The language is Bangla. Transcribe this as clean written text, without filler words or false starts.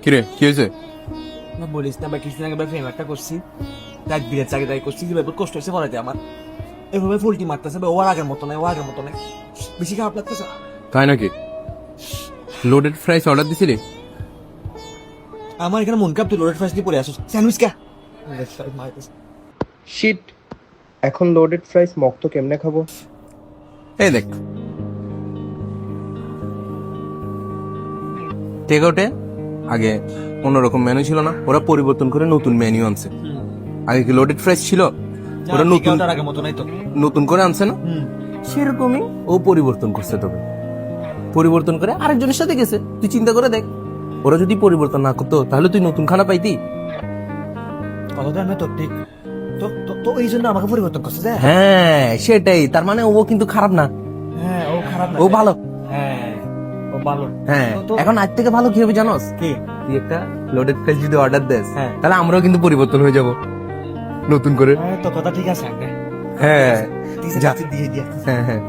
কিরে কি হয়েছে? বলিস না ভাই, কিছুদিন আগে ফ্রেম একটা করছি, এক দিনের চাকরি করছি, যেভাবে কষ্ট হয়েছে বলাতে আমার এভাবে পোল্টি মারতেছে ভাই, ও আর আগের মতো নাই, ও আগের মতো নাই, বেশি খারাপ লাগতেছে। তাই নাকি? লোডেড ফ্রাইস অর্ডার দিছিলি? আমার এখানে মন খারাপ, তুই লোডেড ফ্রাইস দিয়ে পড়ে আসিস স্যান্ডউইচ কা শিট, এখন লোডেড ফ্রাইস মক্ত কেমনে খাবো? এই দেখ টেক আউটে আগে অন্যরকম মেনু ছিল না, ওরা পরিবর্তন করে নতুন মেনু আনছে। আগে কি লোডেড ফ্রাইস ছিল? ওরা নতুন আগের মতো নাই তো। নতুন করে আনছে না, সেরকমই ও পরিবর্তন করছে। তবে পরিবর্তন করে আরেকজনের সাথে গেছে। তুই চিন্তা করে দেখ, ওরা যদি পরিবর্তন না করতো তাহলে তুই নতুন খানা পাইতি। কথা না তো ঠিক, তো তো- তো এই জন্য আমাকে পরিবর্তন করছে যে। হ্যাঁ সেটাই, তার মানে ও কিন্তু খারাপ না, হ্যাঁ ও খারাপ না, ও ভালো। হ্যাঁ ও ভালো। হ্যাঁ তো- এখন আজ থেকে ভালো কি হবে জানোস? কি? তুই একটা লোডেড ফ্রাইস যদি অর্ডার দেস, হ্যাঁ। তাহলে আমরাও কিন্তু পরিবর্তন হয়ে যাব নতুন করে। হ্যাঁ তো কথা ঠিক আছে। হ্যাঁ ঠিক আছে, যা। দিয়ে দিয়ে হ্যাঁ হ্যাঁ